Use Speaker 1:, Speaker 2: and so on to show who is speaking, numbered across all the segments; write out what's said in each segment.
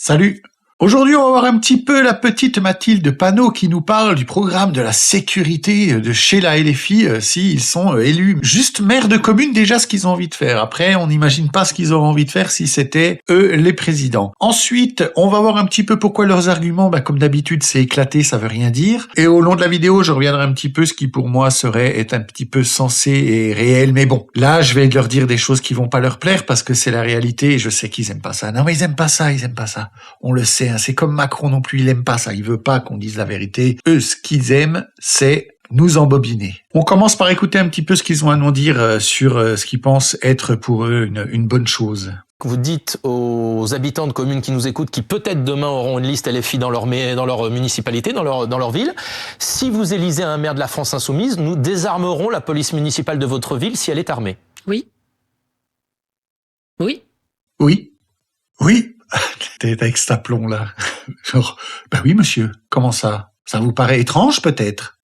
Speaker 1: Salut. Aujourd'hui, on va voir un petit peu la petite Mathilde Panot qui nous parle du programme de la sécurité de Sheila et les filles s'ils sont élus. Juste maire de commune, déjà ce qu'ils ont envie de faire. Après, on n'imagine pas ce qu'ils auraient envie de faire si c'était eux les présidents. Ensuite, on va voir un petit peu pourquoi leurs arguments, comme d'habitude, c'est éclaté, ça veut rien dire. Et au long de la vidéo, je reviendrai un petit peu ce qui pour moi serait être un petit peu sensé et réel. Mais bon, là, je vais leur dire des choses qui vont pas leur plaire parce que c'est la réalité et je sais qu'ils aiment pas ça. Non, mais ils aiment pas ça. On le sait. C'est comme Macron non plus, il aime pas ça, il veut pas qu'on dise la vérité. Eux, ce qu'ils aiment, c'est nous embobiner. On commence par écouter un petit peu ce qu'ils ont à nous dire sur ce qu'ils pensent être pour eux une bonne chose.
Speaker 2: Vous dites aux habitants de communes qui nous écoutent, qui peut-être demain auront une liste LFI dans leur municipalité, dans leur ville, si vous élisez un maire de la France Insoumise, nous désarmerons la police municipale de votre ville si elle est armée.
Speaker 3: Oui. Oui.
Speaker 1: Oui. Oui. T'es avec cet aplomb là. Genre, oui monsieur, comment ça? Ça vous paraît étrange peut-être?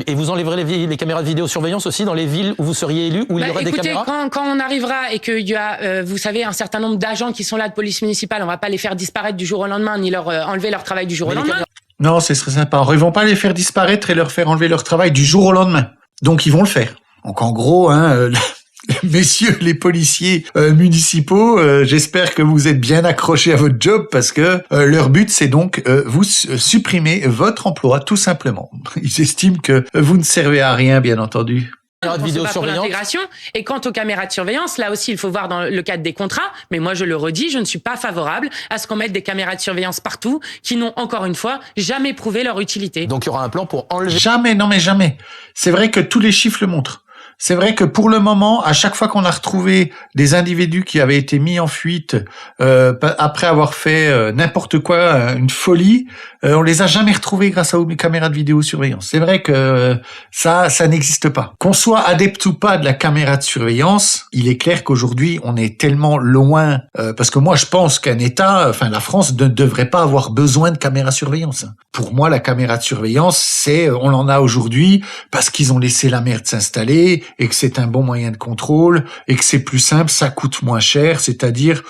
Speaker 2: Et vous enlèverez les caméras de vidéosurveillance aussi dans les villes où vous seriez élu, où il y aura des caméras?
Speaker 3: Quand on arrivera et qu'il y a, vous savez, un certain nombre d'agents qui sont là de police municipale, on va pas les faire disparaître du jour au lendemain, ni leur enlever leur travail du jour au lendemain.
Speaker 1: Non, ce serait sympa. Ils vont pas les faire disparaître et leur faire enlever leur travail du jour au lendemain. Donc ils vont le faire. Donc en gros, messieurs les policiers municipaux, j'espère que vous êtes bien accrochés à votre job parce que leur but c'est donc vous supprimer votre emploi tout simplement. Ils estiment que vous ne servez à rien, bien entendu.
Speaker 3: De vidéosurveillance. Et quant aux caméras de surveillance, là aussi il faut voir dans le cadre des contrats, mais moi je le redis, je ne suis pas favorable à ce qu'on mette des caméras de surveillance partout qui n'ont encore une fois jamais prouvé leur utilité.
Speaker 2: Donc il y aura un plan pour enlever...
Speaker 1: Jamais, non mais jamais. C'est vrai que tous les chiffres le montrent. C'est vrai que pour le moment, à chaque fois qu'on a retrouvé des individus qui avaient été mis en fuite après avoir fait n'importe quoi, une folie, on les a jamais retrouvés grâce aux caméras de vidéosurveillance. C'est vrai que ça n'existe pas. Qu'on soit adepte ou pas de la caméra de surveillance, il est clair qu'aujourd'hui on est tellement loin, parce que moi je pense qu'un État, la France ne devrait pas avoir besoin de caméra de surveillance. Pour moi, la caméra de surveillance, on en a aujourd'hui parce qu'ils ont laissé la merde s'installer, et que c'est un bon moyen de contrôle, et que c'est plus simple, ça coûte moins cher, c'est-à-dire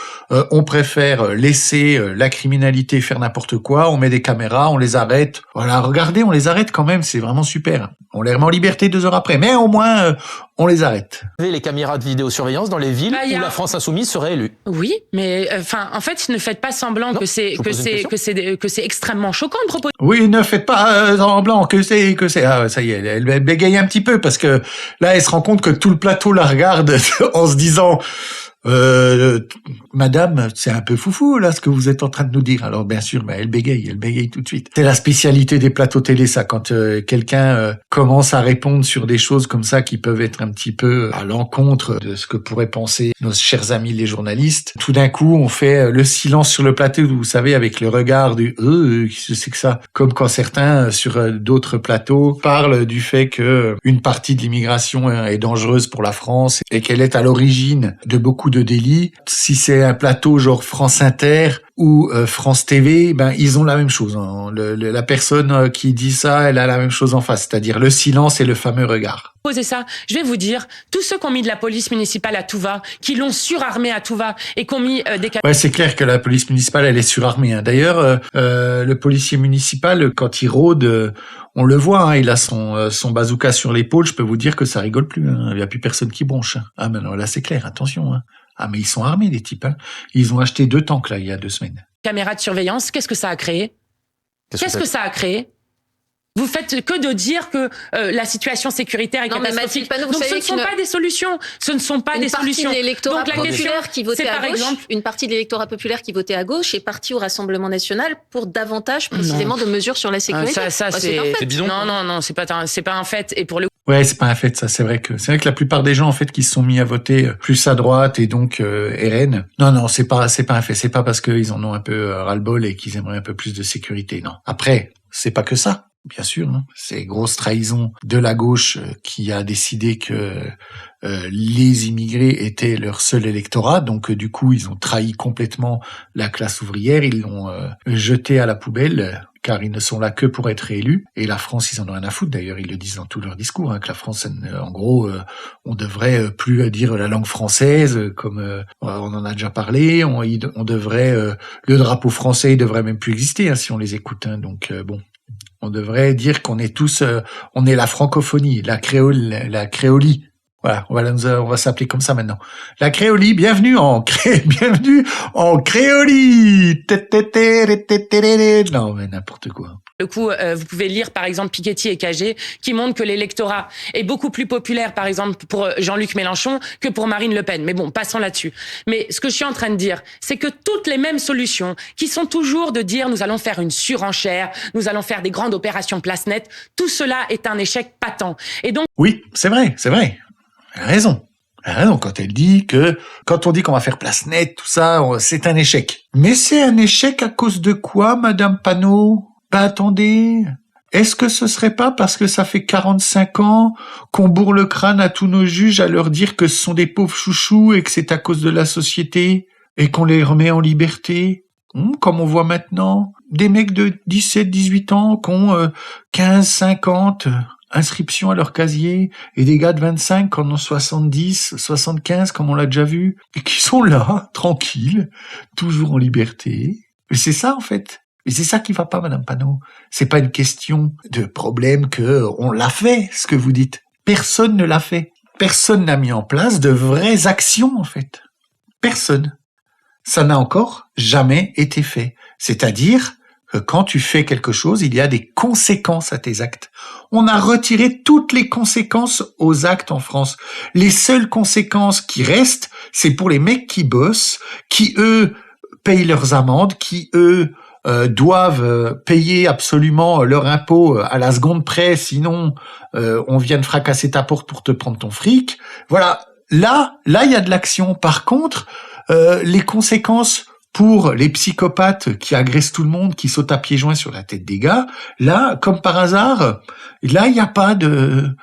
Speaker 1: on préfère laisser la criminalité faire n'importe quoi, on met des caméras, on les arrête. Voilà, regardez, on les arrête quand même, c'est vraiment super. On les remet en liberté 2 heures après, mais au moins on les arrête.
Speaker 2: Les caméras de vidéosurveillance dans les villes où la France Insoumise serait élue.
Speaker 3: Oui, mais en fait, ne faites pas semblant que c'est extrêmement choquant de proposer.
Speaker 1: Oui, ne faites pas semblant que c'est ça y est, elle bégaye un petit peu parce que là elle se rend compte que tout le plateau la regarde en se disant madame, c'est un peu foufou là ce que vous êtes en train de nous dire. Alors bien sûr, elle bégaye tout de suite. C'est la spécialité des plateaux télé ça, quand quelqu'un commence à répondre sur des choses comme ça qui peuvent être un petit peu à l'encontre de ce que pourraient penser nos chers amis les journalistes. Tout d'un coup, on fait le silence sur le plateau, vous savez, avec le regard du qu'est-ce que c'est que ça, comme quand certains sur d'autres plateaux parlent du fait que une partie de l'immigration est dangereuse pour la France et qu'elle est à l'origine de beaucoup de délits. Si c'est un plateau genre France Inter ou France TV, ils ont la même chose. La personne qui dit ça, elle a la même chose en face, c'est-à-dire le silence et le fameux regard.
Speaker 3: Posez ça. Je vais vous dire, tous ceux qui ont mis de la police municipale à tout va, qui l'ont surarmée à tout va et qui ont mis des...
Speaker 1: Ouais, c'est clair que la police municipale, elle est surarmée. D'ailleurs, le policier municipal, quand il rôde, on le voit, il a son bazooka sur l'épaule. Je peux vous dire que ça rigole plus. Il n'y a plus personne qui bronche. Ah, mais non, là c'est clair, attention. Ah, mais ils sont armés, les types. Ils ont acheté 2 tanks là il y a 2 semaines.
Speaker 3: Caméras de surveillance, qu'est-ce que ça a créé? Qu'est-ce que ça a créé? Vous faites que de dire que la situation sécuritaire est catastrophique. Donc ce ne sont pas des solutions. Ce ne sont pas des solutions.
Speaker 4: Donc la populaire qui votait à gauche, une partie de l'électorat populaire qui votait à gauche est partie au Rassemblement national pour davantage précisément de mesures sur la sécurité.
Speaker 3: Ça c'est bidon. Non, c'est pas un fait. Et pour le
Speaker 1: Ouais, c'est pas un fait, ça. C'est vrai que la plupart des gens, en fait, qui se sont mis à voter plus à droite et donc RN. Non, c'est pas un fait. C'est pas parce qu'ils en ont un peu ras-le-bol et qu'ils aimeraient un peu plus de sécurité. Non. Après, c'est pas que ça. Bien sûr, hein. C'est grosse trahison de la gauche qui a décidé que les immigrés étaient leur seul électorat. Donc du coup, ils ont trahi complètement la classe ouvrière. Ils l'ont jeté à la poubelle car ils ne sont là que pour être réélus. Et la France, ils en ont rien à foutre. D'ailleurs, ils le disent dans tous leurs discours, hein, que la France, en gros, on devrait plus dire la langue française, comme on en a déjà parlé. On devrait le drapeau français, il devrait même plus exister, hein, si on les écoute. Hein. Donc bon. On devrait dire qu'on est tous, on est la francophonie, la créolie. Voilà, on va s'appeler comme ça maintenant. La créolie, bienvenue en créolie. Non, mais n'importe quoi.
Speaker 3: Le coup, vous pouvez lire par exemple Piketty et Cagé qui montrent que l'électorat est beaucoup plus populaire par exemple pour Jean-Luc Mélenchon que pour Marine Le Pen. Mais bon, passons là-dessus. Mais ce que je suis en train de dire, c'est que toutes les mêmes solutions qui sont toujours de dire nous allons faire une surenchère, nous allons faire des grandes opérations place nette, tout cela est un échec patent. Et donc
Speaker 1: oui, c'est vrai. Elle a raison. Elle a raison quand elle dit que quand on dit qu'on va faire place nette, tout ça, c'est un échec. Mais c'est un échec à cause de quoi, Madame Panot? Bah attendez, est-ce que ce serait pas parce que ça fait 45 ans qu'on bourre le crâne à tous nos juges à leur dire que ce sont des pauvres chouchous et que c'est à cause de la société et qu'on les remet en liberté? Comme on voit maintenant, des mecs de 17, 18 ans qui ont 15, 50 inscriptions à leur casier et des gars de 25 qui en ont 70, 75 comme on l'a déjà vu et qui sont là, tranquilles, toujours en liberté. Et c'est ça en fait. Et c'est ça qui va pas, Madame Panot. C'est pas une question de problème que on l'a fait, ce que vous dites. Personne ne l'a fait. Personne n'a mis en place de vraies actions, en fait. Personne. Ça n'a encore jamais été fait. C'est-à-dire que quand tu fais quelque chose, il y a des conséquences à tes actes. On a retiré toutes les conséquences aux actes en France. Les seules conséquences qui restent, c'est pour les mecs qui bossent, qui, eux, payent leurs amendes, qui, eux, doivent payer absolument leur impôt à la seconde près, sinon on vient de fracasser ta porte pour te prendre ton fric. Voilà, là il y a de l'action. Par contre, les conséquences pour les psychopathes qui agressent tout le monde, qui sautent à pieds joints sur la tête des gars, là, comme par hasard, là il n'y a pas de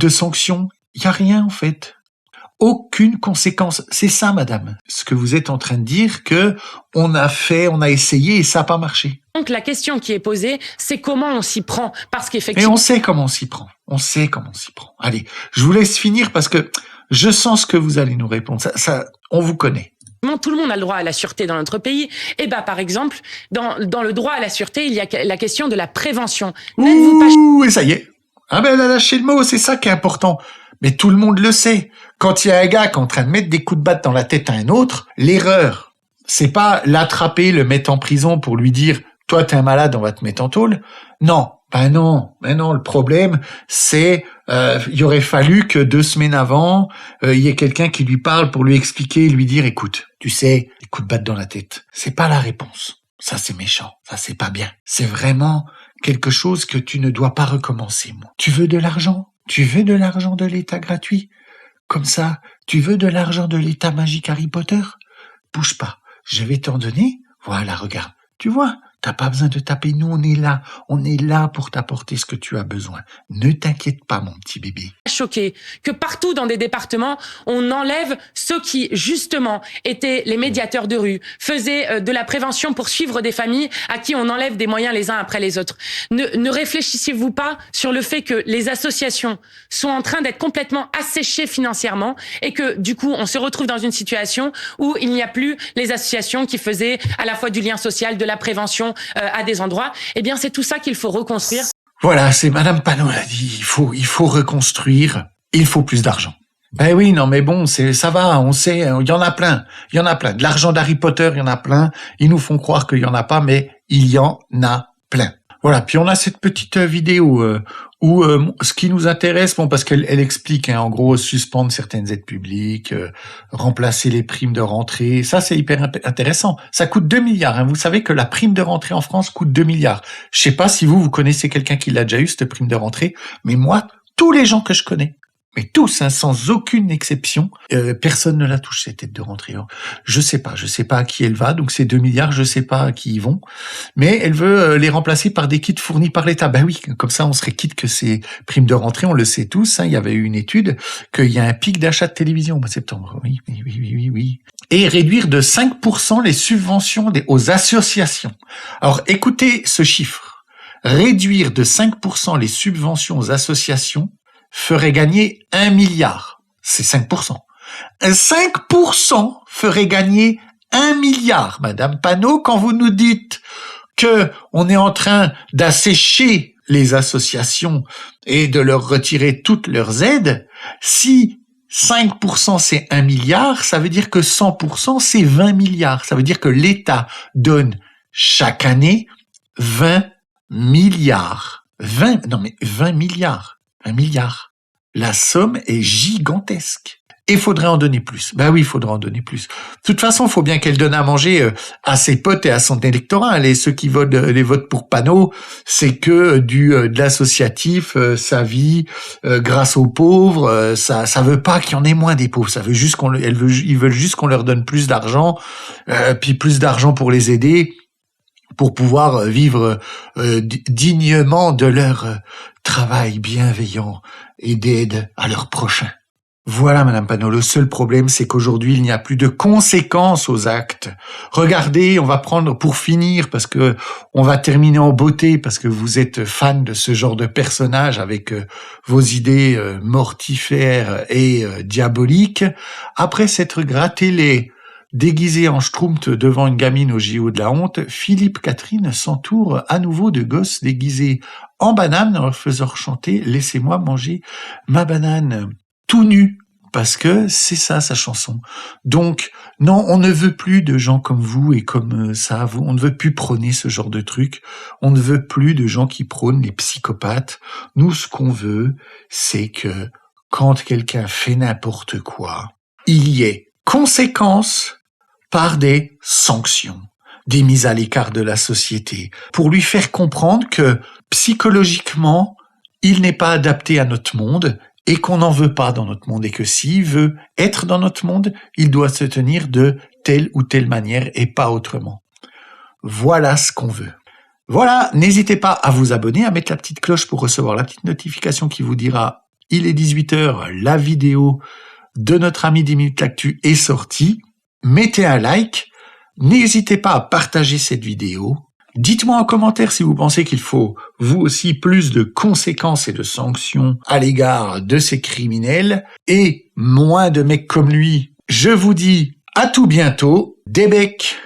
Speaker 1: sanction, il n'y a rien en fait. Aucune conséquence. C'est ça, madame. Ce que vous êtes en train de dire, que on a essayé et ça n'a pas marché.
Speaker 3: Donc la question qui est posée, c'est comment on s'y prend. Parce qu'effectivement...
Speaker 1: Et on sait comment on s'y prend. Allez, je vous laisse finir parce que je sens ce que vous allez nous répondre. Ça, on vous connaît.
Speaker 3: Tout le monde a le droit à la sûreté dans notre pays. Et par exemple, dans le droit à la sûreté, il y a la question de la prévention.
Speaker 1: Ouh, et ça y est. Ah ben, elle a lâché le mot, c'est ça qui est important. Mais tout le monde le sait. Quand il y a un gars qui est en train de mettre des coups de batte dans la tête à un autre, l'erreur, c'est pas l'attraper, le mettre en prison pour lui dire « Toi, t'es un malade, on va te mettre en tôle ». Non, le problème, c'est il aurait fallu que 2 semaines avant, il y ait quelqu'un qui lui parle pour lui expliquer, lui dire « Écoute, tu sais, les coups de batte dans la tête, c'est pas la réponse. Ça, c'est méchant. Ça, c'est pas bien. C'est vraiment quelque chose que tu ne dois pas recommencer, moi. Tu veux de l'argent ? Tu veux de l'argent de l'État gratuit ? Comme ça, tu veux de l'argent de l'État magique Harry Potter ? Bouge pas, je vais t'en donner. Voilà, regarde. Tu vois, t'as pas besoin de taper, nous on est là pour t'apporter ce que tu as besoin. Ne t'inquiète pas, mon petit bébé.
Speaker 3: Choqué que partout dans des départements, on enlève ceux qui, justement, étaient les médiateurs de rue, faisaient de la prévention pour suivre des familles à qui on enlève des moyens les uns après les autres. Ne réfléchissez-vous pas sur le fait que les associations sont en train d'être complètement asséchées financièrement et que, du coup, on se retrouve dans une situation où il n'y a plus les associations qui faisaient à la fois du lien social, de la prévention à des endroits. Eh bien, c'est tout ça qu'il faut reconstruire.
Speaker 1: Voilà, c'est Madame Panot l'a dit, il faut reconstruire, il faut plus d'argent. Ben oui, non mais bon, ça va, on sait, il y en a plein. De l'argent d'Harry Potter, il y en a plein. Ils nous font croire qu'il y en a pas, mais il y en a plein. Voilà, puis on a cette petite vidéo où ce qui nous intéresse, parce qu'elle explique, en gros, suspendre certaines aides publiques, remplacer les primes de rentrée, ça c'est hyper intéressant. Ça coûte 2 milliards, Vous savez que la prime de rentrée en France coûte 2 milliards. Je sais pas si vous connaissez quelqu'un qui l'a déjà eu, cette prime de rentrée, mais moi, tous les gens que je connais, mais tous, hein, sans aucune exception, personne ne la touche, cette aide de rentrée. Je sais pas à qui elle va, donc ces 2 milliards, je sais pas à qui ils vont, mais elle veut les remplacer par des kits fournis par l'État. Ben oui, comme ça on serait quitte que ces primes de rentrée, on le sait tous, hein, il y avait eu une étude, qu'il y a un pic d'achat de télévision au mois de septembre, oui. Et réduire de 5% les subventions aux associations. Alors écoutez ce chiffre, réduire de 5% les subventions aux associations ferait gagner 1 milliard. C'est 5%. 5% ferait gagner 1 milliard, Madame Panot, quand vous nous dites que on est en train d'assécher les associations et de leur retirer toutes leurs aides. Si 5% c'est 1 milliard, ça veut dire que 100% c'est 20 milliards. Ça veut dire que l'État donne chaque année 20 milliards. 20 milliards. 1 milliard. La somme est gigantesque. Et il faudrait en donner plus. Ben oui, il faudrait en donner plus. De toute façon, il faut bien qu'elle donne à manger à ses potes et à son électorat. Ceux qui votent les votes pour Panot, c'est que de l'associatif, sa vie, grâce aux pauvres. Ça veut pas qu'il y en ait moins des pauvres. Ça veut juste ils veulent juste qu'on leur donne plus d'argent, puis plus d'argent pour les aider, pour pouvoir vivre dignement de leur travail bienveillant et d'aide à leurs prochains. Voilà, Madame Panot, le seul problème, c'est qu'aujourd'hui, il n'y a plus de conséquences aux actes. Regardez, on va prendre, pour finir, parce que on va terminer en beauté, parce que vous êtes fan de ce genre de personnage avec vos idées mortifères et diaboliques. Après s'être gratté les déguisé en schtroumpf devant une gamine au JO de la honte, Philippe Catherine s'entoure à nouveau de gosses déguisés en banane en leur faisant chanter « Laissez-moi manger ma banane ». Tout nu, parce que c'est ça sa chanson. Donc, non, on ne veut plus de gens comme vous et comme ça, on ne veut plus prôner ce genre de truc, on ne veut plus de gens qui prônent les psychopathes. Nous, ce qu'on veut, c'est que quand quelqu'un fait n'importe quoi, il y ait conséquences par des sanctions, des mises à l'écart de la société, pour lui faire comprendre que psychologiquement, il n'est pas adapté à notre monde, et qu'on n'en veut pas dans notre monde, et que s'il veut être dans notre monde, il doit se tenir de telle ou telle manière et pas autrement. Voilà ce qu'on veut. Voilà, n'hésitez pas à vous abonner, à mettre la petite cloche pour recevoir la petite notification qui vous dira « Il est 18h, la vidéo de notre ami 10 minutes l'actu est sortie ». Mettez un like, n'hésitez pas à partager cette vidéo. Dites-moi en commentaire si vous pensez qu'il faut, vous aussi, plus de conséquences et de sanctions à l'égard de ces criminels et moins de mecs comme lui. Je vous dis à tout bientôt. Des becs.